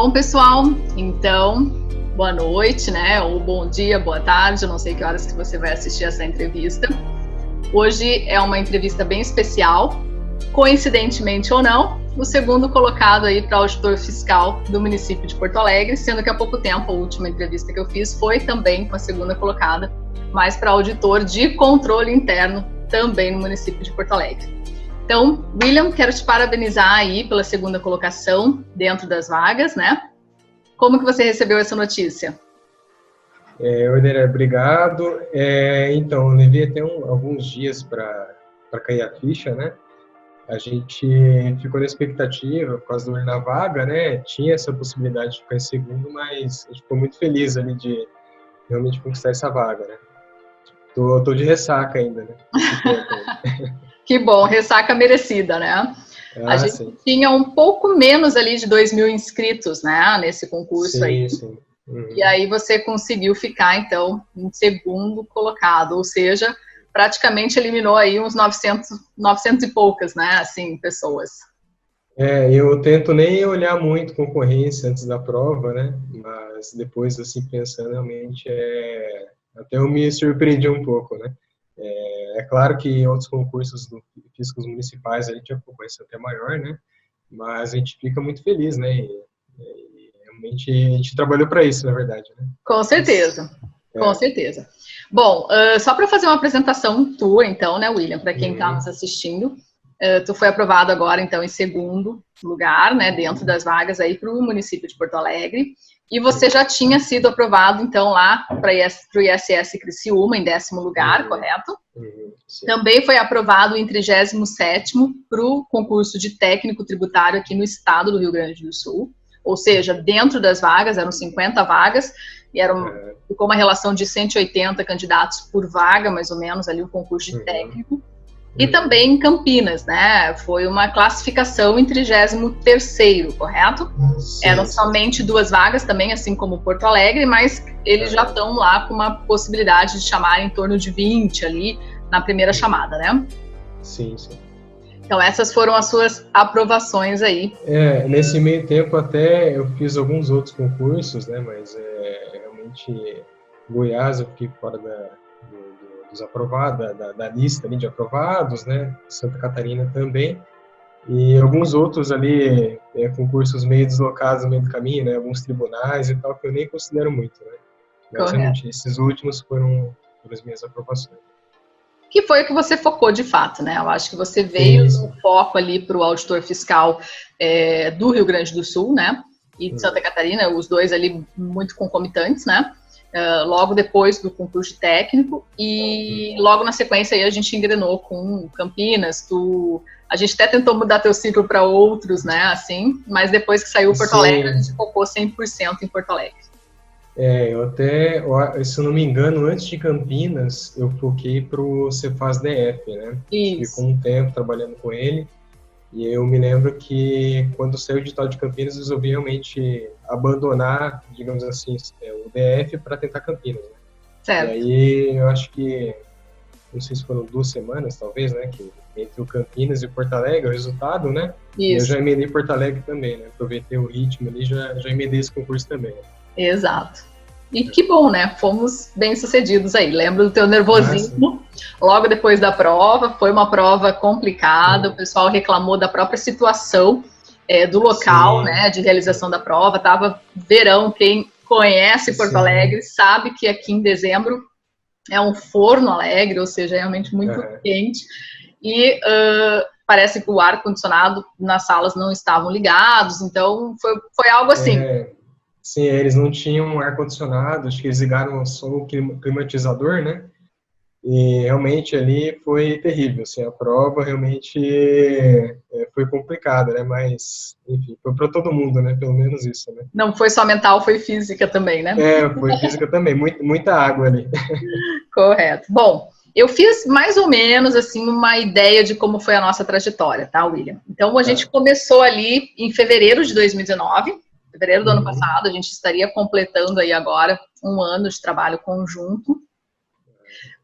Bom, pessoal, então, boa noite, né? Ou bom dia, boa tarde, eu não sei que horas que você vai assistir essa entrevista. Hoje é uma entrevista bem especial, coincidentemente ou não, o segundo colocado aí para auditor fiscal do município de Porto Alegre, sendo que há pouco tempo a última entrevista que eu fiz foi também com a segunda colocada, mas para auditor de controle interno também no município de Porto Alegre. Então, William, quero te parabenizar aí pela segunda colocação dentro das vagas, né? Como que você recebeu essa notícia? Orneira, obrigado. Então, eu levei até alguns dias para cair a ficha, né? A gente ficou na expectativa por causa do olho na vaga, né? Tinha essa possibilidade de ficar em segundo, mas a gente ficou muito feliz ali de realmente conquistar essa vaga, né? Tô de ressaca ainda, né? Que bom, ressaca merecida, né? A gente sim. tinha um pouco menos ali de 2.000 inscritos, né, nesse concurso aí. Sim. Uhum. E aí você conseguiu ficar, então, em segundo colocado, ou seja, praticamente eliminou aí uns 900 e poucas, né, assim, pessoas. Eu tento nem olhar muito concorrência antes da prova, né? Mas depois, assim, pensando, realmente, até eu me surpreendi um pouco, né? É claro que em outros concursos físicos municipais a gente é concorrência até maior, né? Mas a gente fica muito feliz, né? E realmente a gente trabalhou para isso, na verdade, né? Com certeza, com certeza. Bom, só para fazer uma apresentação tua, então, né, William, para quem está nos assistindo, tu foi aprovado agora, então, em segundo lugar, né, dentro das vagas aí para o município de Porto Alegre, e você já tinha sido aprovado, então, lá para o ISS Criciúma, em 10º lugar, correto? Sim. Também foi aprovado em 37º para o concurso de técnico tributário aqui no estado do Rio Grande do Sul, ou seja, dentro das vagas, eram 50 vagas, e ficou uma relação de 180 candidatos por vaga, mais ou menos, ali o concurso de técnico. E também em Campinas, né? Foi uma classificação em 33º, correto? Sim. Eram somente 2 vagas também, assim como Porto Alegre, mas eles já estão lá com uma possibilidade de chamar em torno de 20 ali na primeira chamada, né? Sim. Então essas foram as suas aprovações aí. Nesse meio tempo até eu fiz alguns outros concursos, né? Mas realmente Goiás eu fiquei fora dos aprovados, da lista ali de aprovados, né? Santa Catarina também. E alguns outros ali, concursos meio deslocados no meio do caminho, né? Alguns tribunais e tal, que eu nem considero muito, né? Mas realmente, esses últimos foram as minhas aprovações. Que foi o que você focou de fato, né? Eu acho que você veio no foco ali para o auditor fiscal do Rio Grande do Sul, né? E de Santa Catarina, os dois ali muito concomitantes, né? Logo depois do concurso técnico e logo na sequência aí a gente engrenou com Campinas, a gente até tentou mudar teu ciclo para outros, né, assim, mas depois que saiu Porto Alegre, a gente focou 100% em Porto Alegre. Eu até, se eu não me engano, antes de Campinas, eu foquei para o Cefaz DF, né? Isso. Ficou um tempo trabalhando com ele. E eu me lembro que quando saiu o edital de Campinas, eu resolvi realmente abandonar, digamos assim, o DF para tentar Campinas. Né? Certo. E aí eu acho que, não sei se foram 2 semanas, talvez, né? Que entre o Campinas e o Porto Alegre, o resultado, né? Isso. E eu já emendei Porto Alegre também, né? Aproveitei o ritmo ali, já emendei esse concurso também. Né? Exato. E que bom, né? Fomos bem sucedidos aí. Lembro do teu nervosismo logo depois da prova. Foi uma prova complicada. O pessoal reclamou da própria situação do local, né? De realização da prova. Tava verão. Quem conhece Porto Alegre sabe que aqui em dezembro é um forno alegre, ou seja, é realmente muito quente. E parece que o ar-condicionado nas salas não estavam ligados. Então, foi algo assim. Sim, eles não tinham ar-condicionado, acho que eles ligaram só o climatizador, né? E realmente ali foi terrível, assim, a prova realmente foi complicada, né? Mas, enfim, foi para todo mundo, né? Pelo menos isso, né? Não foi só mental, foi física também, né? Foi física também, muita água ali. Correto. Bom, eu fiz mais ou menos, assim, uma ideia de como foi a nossa trajetória, tá, William? Então, a gente começou ali em fevereiro de 2019, fevereiro do ano passado, a gente estaria completando aí agora 1 ano de trabalho conjunto.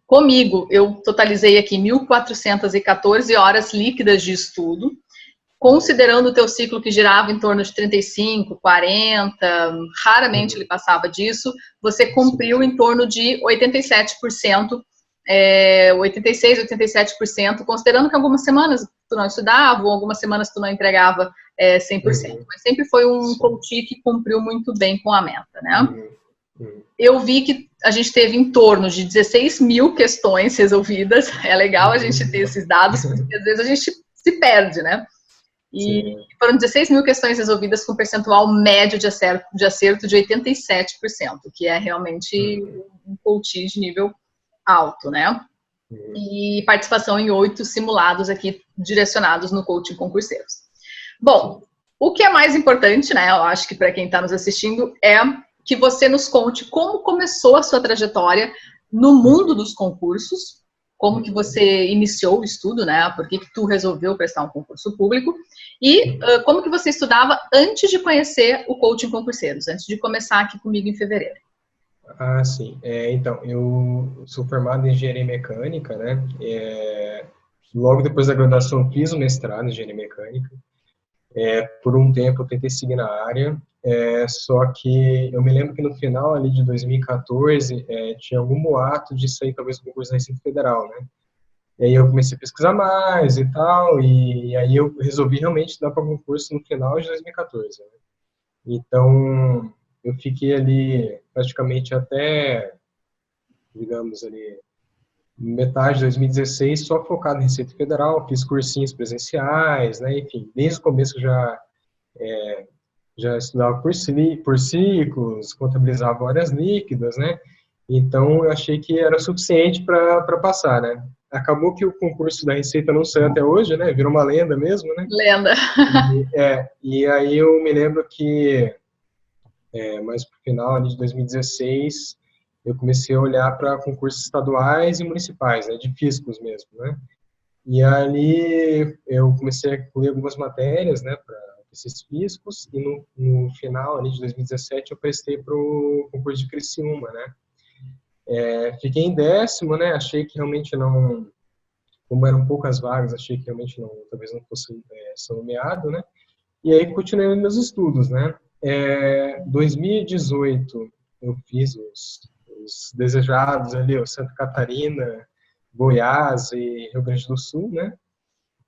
Comigo, eu totalizei aqui 1.414 horas líquidas de estudo considerando o teu ciclo que girava em torno de 35, 40, raramente ele passava disso, você cumpriu em torno de 87%, 86, 87%, considerando que algumas semanas tu não estudava, ou algumas semanas tu não entregava 100%. Mas sempre foi um coach que cumpriu muito bem com a meta, né? Eu vi que a gente teve em torno de 16 mil questões resolvidas. É legal a gente ter esses dados, porque às vezes a gente se perde, né? E foram 16 mil questões resolvidas com percentual médio de acerto de 87%, que é realmente um coach de nível alto, né? E participação em 8 simulados aqui direcionados no coaching concurseiros. Bom, o que é mais importante, né? Eu acho que para quem está nos assistindo é que você nos conte como começou a sua trajetória no mundo dos concursos, como que você iniciou o estudo, né? Por que tu resolveu prestar um concurso público e como que você estudava antes de conhecer o coaching concurseiros, antes de começar aqui comigo em fevereiro. Ah, sim. Então, eu sou formado em engenharia mecânica, né? Logo depois da graduação, fiz o mestrado em engenharia mecânica. Por um tempo, eu tentei seguir na área, só que eu me lembro que no final ali de 2014, tinha algum boato de sair talvez o concurso da Receita Federal, né? E aí eu comecei a pesquisar mais e tal, e aí eu resolvi realmente estudar para o concurso no final de 2014, né? Então, eu fiquei ali praticamente até, digamos ali, metade de 2016 só focado em Receita Federal, fiz cursinhos presenciais, né? Enfim, desde o começo já estudava por ciclos, contabilizava horas líquidas, né? Então, eu achei que era suficiente para passar, né? Acabou que o concurso da Receita não saiu até hoje, né? Virou uma lenda mesmo, né? Lenda. E aí eu me lembro que, mais pro final ali de 2016, eu comecei a olhar para concursos estaduais e municipais, né? De físicos mesmo, né? E ali eu comecei a ler algumas matérias, né? Para esses físicos, e no final ali de 2017 eu prestei para o concurso de Criciúma, né? Fiquei em 10º, né? Achei que realmente não, como eram poucas vagas, achei que realmente não, talvez não fosse ser nomeado, né? E aí continuei nos meus estudos, né? 2018 eu fiz os desejados ali, o Santa Catarina, Goiás e Rio Grande do Sul, né?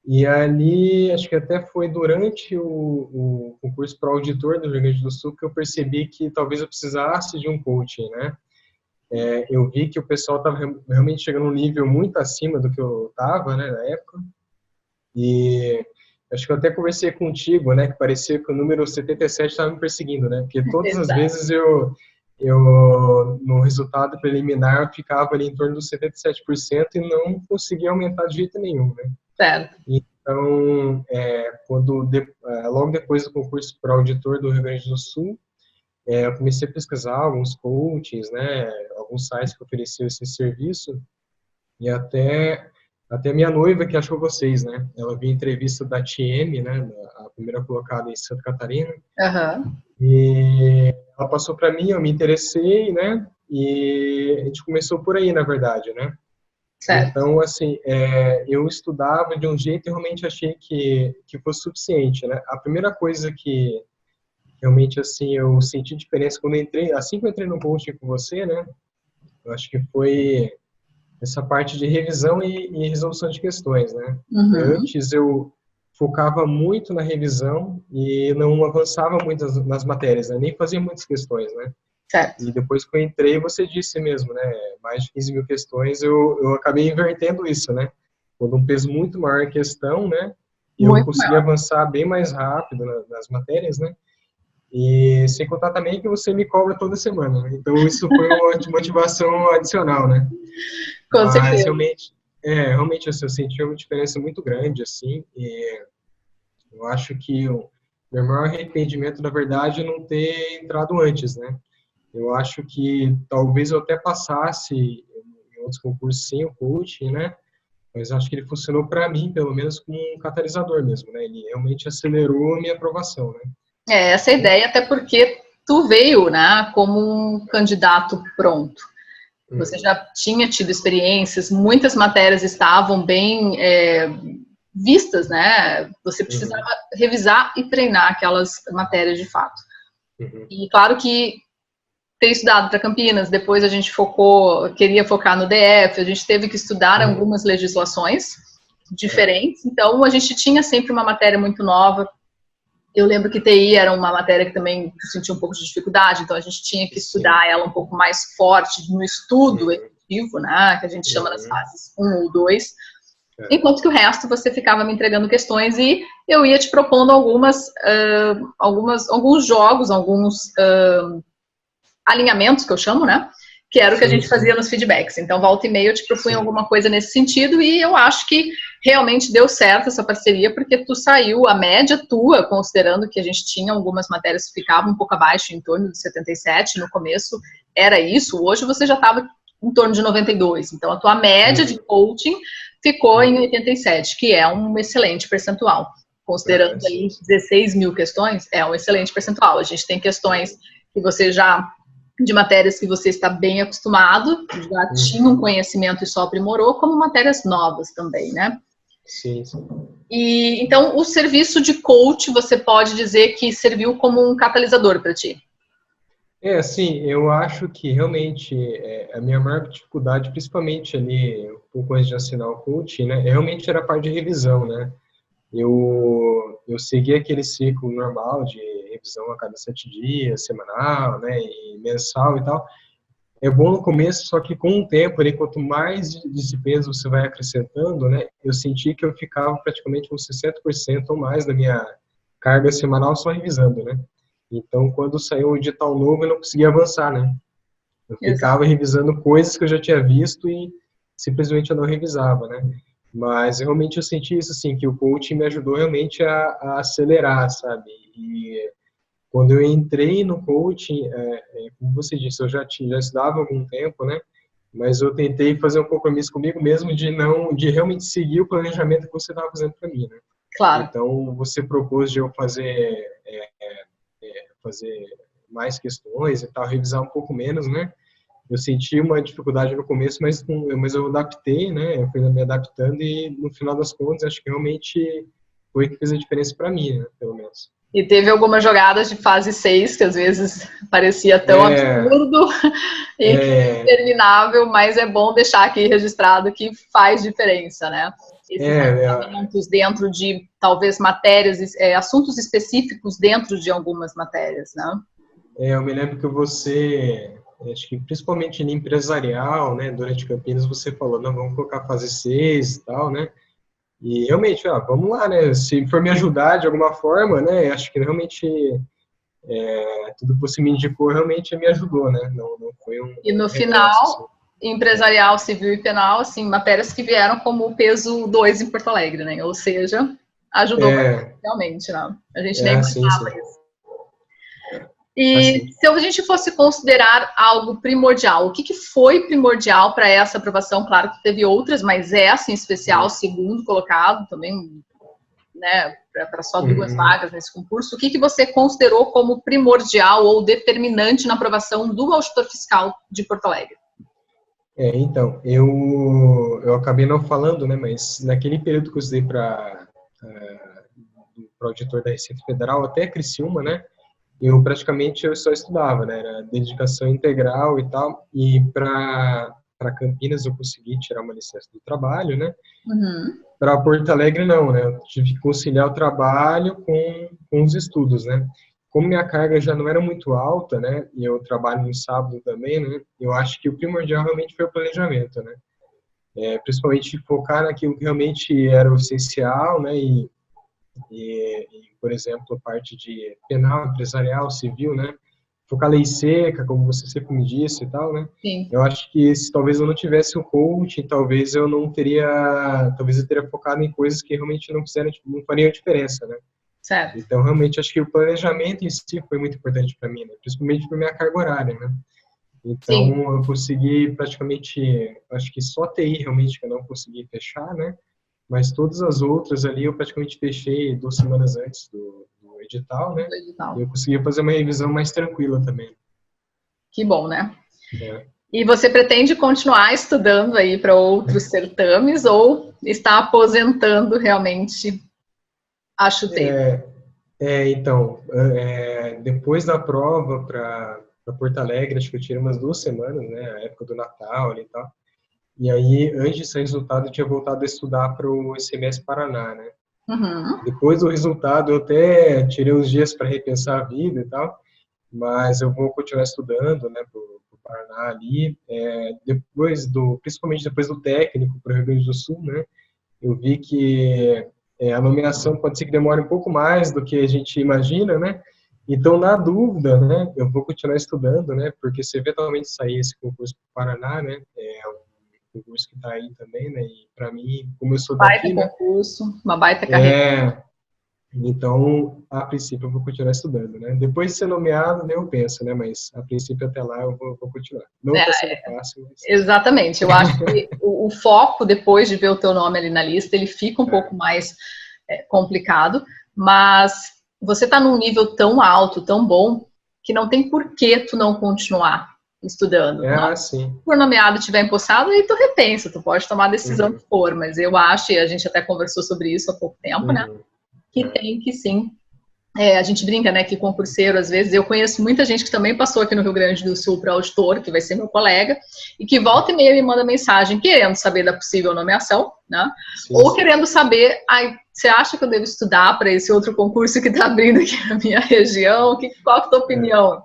E ali, acho que até foi durante o concurso para auditor do Rio Grande do Sul que eu percebi que talvez eu precisasse de um coaching, né? Eu vi que o pessoal estava realmente chegando a um nível muito acima do que eu estava, né, na época. E acho que eu até conversei contigo, né, que parecia que o número 77 estava me perseguindo, né? Porque todas as vezes eu no resultado preliminar eu ficava ali em torno dos 77% e não conseguia aumentar de jeito nenhum, né? Certo. Então, logo depois do concurso para auditor do Rio Grande do Sul, eu comecei a pesquisar alguns coachings, né, alguns sites que ofereciam esse serviço, e até minha noiva que achou vocês, né? Ela viu a entrevista da TM, né, a primeira colocada em Santa Catarina, e ela passou para mim, eu me interessei, né, e a gente começou por aí, na verdade, né? Certo. Então, assim, eu estudava de um jeito e realmente achei que fosse suficiente, né? A primeira coisa que realmente, assim, eu senti diferença quando assim que eu entrei no coaching com você, né? Eu acho que foi essa parte de revisão e resolução de questões, né? Antes eu focava muito na revisão e não avançava muito nas matérias, né? Nem fazia muitas questões, né? Certo. E depois que eu entrei, você disse mesmo, né? Mais de 15 mil questões, eu acabei invertendo isso, né? Quando um peso muito maior a questão, né? Eu consegui avançar bem mais rápido nas matérias, né? E sem contar também que você me cobra toda semana, né? Então isso foi uma motivação adicional, né? Com certeza. Mas realmente assim, eu senti uma diferença muito grande, assim, e eu acho que o meu maior arrependimento, na verdade, é não ter entrado antes, né? Eu acho que talvez eu até passasse em outros concursos sem o coaching, né? Mas acho que ele funcionou para mim, pelo menos, como um catalisador mesmo, né? Ele realmente acelerou a minha aprovação, né? Essa é a ideia, até porque tu veio, né, como um candidato pronto. Você já tinha tido experiências, muitas matérias estavam bem vistas, né? Você precisava revisar e treinar aquelas matérias de fato. E claro que ter estudado para Campinas, depois a gente queria focar no DF, a gente teve que estudar algumas legislações diferentes, então a gente tinha sempre uma matéria muito nova. Eu lembro que TI era uma matéria que também sentia um pouco de dificuldade, então a gente tinha que estudar ela um pouco mais forte no estudo efetivo, né, que a gente chama nas fases 1 ou 2, enquanto que o resto você ficava me entregando questões e eu ia te propondo alguns jogos, alguns alinhamentos, que eu chamo, né? Que era o que a gente fazia nos feedbacks. Então, volta e meia eu te propunha alguma coisa nesse sentido e eu acho que realmente deu certo essa parceria, porque tu saiu, a média tua, considerando que a gente tinha algumas matérias que ficavam um pouco abaixo, em torno de 77, no começo era isso, hoje você já estava em torno de 92. Então, a tua média de coaching ficou em 87, que é um excelente percentual. Considerando aí 16 mil questões, é um excelente percentual. A gente tem questões que você já... de matérias que você está bem acostumado, já tinha um conhecimento e só aprimorou, como matérias novas também, né? Sim. E, então, o serviço de coach, você pode dizer que serviu como um catalisador para ti? Assim, eu acho que realmente a minha maior dificuldade, principalmente ali, um pouco antes de assinar o coach, né, realmente era a parte de revisão, né? Eu segui aquele ciclo normal de revisão a cada 7 dias, semanal, né, e mensal e tal. É bom no começo, só que com o tempo, ali, quanto mais disciplinas você vai acrescentando, né, eu senti que eu ficava praticamente uns 60% ou mais da minha carga semanal só revisando, né. Então, quando saiu um edital novo, eu não conseguia avançar, né. Eu ficava revisando coisas que eu já tinha visto e simplesmente eu não revisava, né. Mas realmente eu senti isso, assim, que o coaching me ajudou realmente a acelerar, sabe? E quando eu entrei no coaching, como você disse, eu já estudava há algum tempo, né? Mas eu tentei fazer um compromisso comigo mesmo de realmente seguir o planejamento que você estava fazendo para mim, né? Claro. Então, você propôs de eu fazer mais questões e tal, revisar um pouco menos, né? Eu senti uma dificuldade no começo, mas eu adaptei, né? Eu fui me adaptando e, no final das contas, acho que realmente foi o que fez a diferença para mim, né? Pelo menos. E teve algumas jogadas de fase 6, que às vezes parecia tão absurdo e interminável, mas é bom deixar aqui registrado que faz diferença, né? Esses alinhamentos dentro de, talvez, matérias, assuntos específicos dentro de algumas matérias, né? Eu me lembro que acho que principalmente em empresarial, né, durante Campinas, você falou, não, vamos colocar fase 6 e tal, né, e realmente, vamos lá, né, se for me ajudar de alguma forma, né, acho que realmente tudo que você me indicou realmente me ajudou, né, não foi um... E no final, assim, empresarial, civil e penal, assim, matérias que vieram como peso 2 em Porto Alegre, né, ou seja, ajudou realmente, né, a gente nem imaginava isso. E se a gente fosse considerar algo primordial, o que foi primordial para essa aprovação? Claro que teve outras, mas essa em especial, segundo colocado também, né, para só 2 vagas nesse concurso, o que você considerou como primordial ou determinante na aprovação do auditor fiscal de Porto Alegre? Então, eu acabei não falando, né, mas naquele período que eu estudei para o auditor da Receita Federal, até Criciúma, né, eu só estudava, né, era dedicação integral e tal, e para Campinas eu consegui tirar uma licença do trabalho, né, para Porto Alegre não, né, eu tive que conciliar o trabalho com os estudos, né, como minha carga já não era muito alta, né, e eu trabalho no sábado também, né, eu acho que o primordial realmente foi o planejamento, né, principalmente focar naquilo que realmente era o essencial, né, por exemplo, a parte de penal, empresarial, civil, né? Focar lei seca, como você sempre me disse e tal, né? Sim. Eu acho que se talvez eu não tivesse o coaching, talvez eu teria focado em coisas que realmente não fariam diferença, né? Certo. Então, realmente, acho que o planejamento em si foi muito importante para mim, né? Principalmente para minha carga horária, né? Então, eu consegui praticamente, acho que só TI realmente que eu não consegui fechar, né? Mas todas as outras ali eu praticamente fechei 2 semanas antes do edital, né? E eu consegui fazer uma revisão mais tranquila também. Que bom, né? E você pretende continuar estudando aí para outros certames ou está aposentando realmente a chuteira? Então, depois da prova para Porto Alegre, acho que eu tirei umas 2 semanas, né, a época do Natal ali e tal. E aí, antes de sair o resultado, eu tinha voltado a estudar para o ICMS Paraná, né? Uhum. Depois do resultado, eu até tirei uns dias para repensar a vida e tal, mas eu vou continuar estudando, né, para o Paraná ali. Principalmente depois do técnico para o Rio Grande do Sul, né? Eu vi que a nomeação pode ser que demore um pouco mais do que a gente imagina, né? Então, na dúvida, né, eu vou continuar estudando, né? Porque se eventualmente sair esse concurso para o Paraná, né, é um concurso que está aí também, né? E para mim, como eu sou Baita daqui, né? concurso, uma baita carreira. É, então, a princípio, eu vou continuar estudando, né? Depois de ser nomeado, né, eu penso, né? Mas a princípio, até lá, eu vou continuar. Não está É, sendo fácil, mas... exatamente. Eu acho que o foco, depois de ver o teu nome ali na lista, ele fica um pouco mais complicado, mas você está num nível tão alto, tão bom, que não tem por que tu não continuar estudando. Sim. For nomeado, tiver empossado, aí tu repensa, tu pode tomar a decisão que Uhum. for, mas eu acho, e a gente até conversou sobre isso há pouco tempo, né, Uhum. que tem que sim. A gente brinca, né, que concurseiro, às vezes, eu conheço muita gente que também passou aqui no Rio Grande do Sul para auditor, que vai ser meu colega, e que volta e meia me manda mensagem querendo saber da possível nomeação, né, ou querendo saber, você acha que eu devo estudar para esse outro concurso que está abrindo aqui na minha região? Qual que é a tua opinião?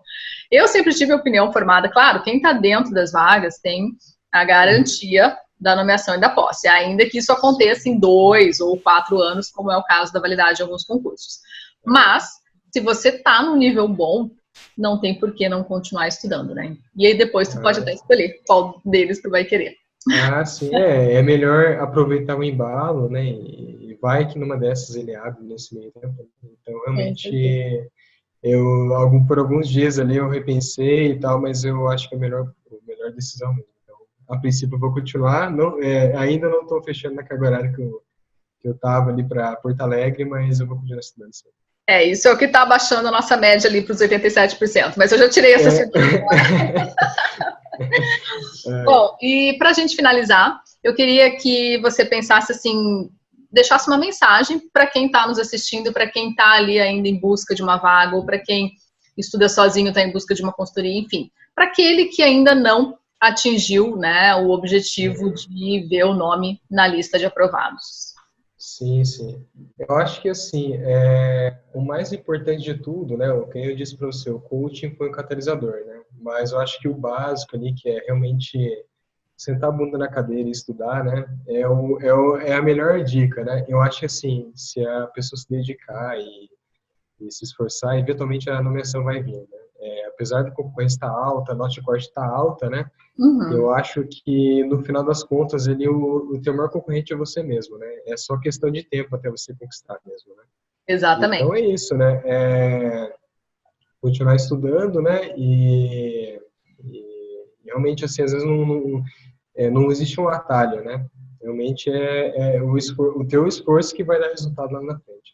Eu sempre tive a opinião formada, claro, quem está dentro das vagas tem a garantia da nomeação e da posse, ainda que isso aconteça em 2 ou 4 anos, como é o caso da validade de alguns concursos. Mas, se você está num nível bom, não tem por que não continuar estudando, né? E aí depois tu pode até escolher qual deles tu vai querer. Sim, é melhor aproveitar o embalo, né? E vai que numa dessas ele abre nesse meio tempo. Então, realmente, por alguns dias ali eu repensei e tal, mas eu acho que é a melhor decisão mesmo. Então, a princípio eu vou continuar, ainda não estou fechando na carga horária que eu estava ali para Porto Alegre, mas eu vou continuar estudando sim. Isso é o que está abaixando a nossa média ali para os 87%, mas eu já tirei essa segunda. Bom, e para a gente finalizar, eu queria que você pensasse assim, deixasse uma mensagem para quem está nos assistindo, para quem está ali ainda em busca de uma vaga, ou para quem estuda sozinho, está em busca de uma consultoria, enfim, para aquele que ainda não atingiu, né, o objetivo de ver o nome na lista de aprovados. Sim, sim. Eu acho que, assim, o mais importante de tudo, né, o que eu disse para você, o coaching foi um catalisador, né, mas eu acho que o básico ali, que é realmente sentar a bunda na cadeira e estudar, né, é a melhor dica, né. Eu acho que, assim, se a pessoa se dedicar e se esforçar, eventualmente a nomeação vai vir, né. Apesar da concorrência estar alta, a nota de corte está alta, né, eu acho que, no final das contas, o teu maior concorrente é você mesmo, né? É só questão de tempo até você conquistar mesmo, né? Exatamente. Então, é isso, né? Continuar estudando, né? E realmente, assim, às vezes não existe um atalho, né? Realmente o teu esforço que vai dar resultado lá na frente.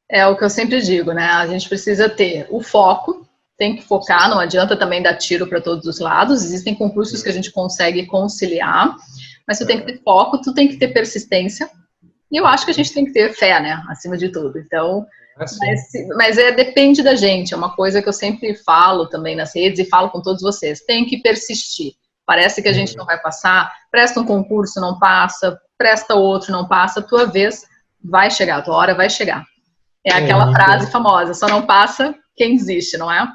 É o que eu sempre digo, né? A gente precisa ter o foco, tem que focar, não adianta também dar tiro para todos os lados. Existem concursos que a gente consegue conciliar, mas tu tem que ter foco, tu tem que ter persistência. E eu acho que a gente tem que ter fé, né? Acima de tudo. Então, mas depende da gente. É uma coisa que eu sempre falo também nas redes e falo com todos vocês. Tem que persistir. Parece que a gente não vai passar. Presta um concurso, não passa. Presta outro, não passa. Tua vez vai chegar, tua hora vai chegar. É aquela frase famosa, só não passa quem desiste, não é?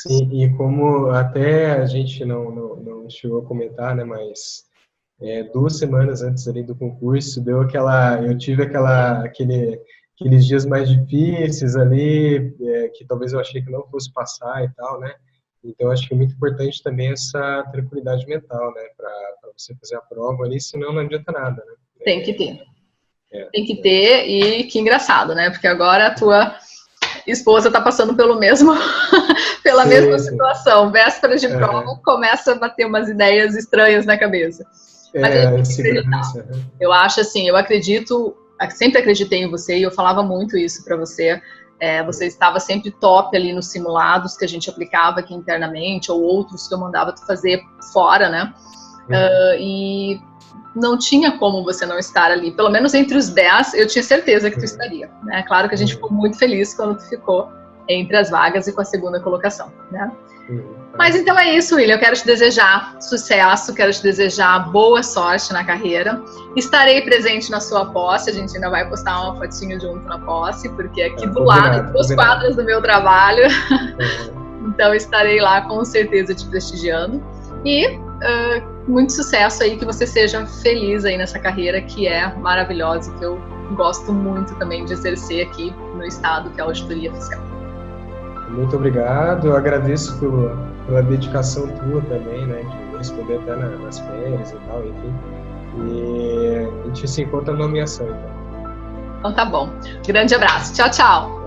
Sim, e como até a gente não chegou a comentar, né, mas 2 semanas antes ali do concurso, eu tive aqueles dias mais difíceis ali, que talvez eu achei que não fosse passar e tal, né? Então, acho que é muito importante também essa tranquilidade mental, né, para você fazer a prova ali, senão não adianta nada, né? Tem que ter. Tem que ter, e que engraçado, né? Porque agora a tua esposa está passando pela mesma situação. Véspera de prova, começa a bater umas ideias estranhas na cabeça. Mas a gente tem que acreditar. Eu acho assim, sempre acreditei em você e eu falava muito isso para você. Você estava sempre top ali nos simulados que a gente aplicava aqui internamente, ou outros que eu mandava tu fazer fora, né? E não tinha como você não estar ali. Pelo menos entre os 10, eu tinha certeza que tu estaria, né? Claro que a gente ficou muito feliz quando tu ficou entre as vagas e com a segunda colocação, né? Mas então é isso, William. Eu quero te desejar sucesso, quero te desejar boa sorte na carreira. Estarei presente na sua posse, a gente ainda vai postar uma fotinho junto na posse, porque aqui do lado, 2 quadras do meu trabalho. Então estarei lá com certeza te prestigiando. E muito sucesso aí, que você seja feliz aí nessa carreira que é maravilhosa e que eu gosto muito também de exercer aqui no estado, que é a auditoria fiscal. Muito obrigado, eu agradeço pela dedicação tua também, né, de responder até nas férias e tal, enfim. E a gente se encontra na nomeação, então. Então tá bom. Grande abraço. Tchau, tchau.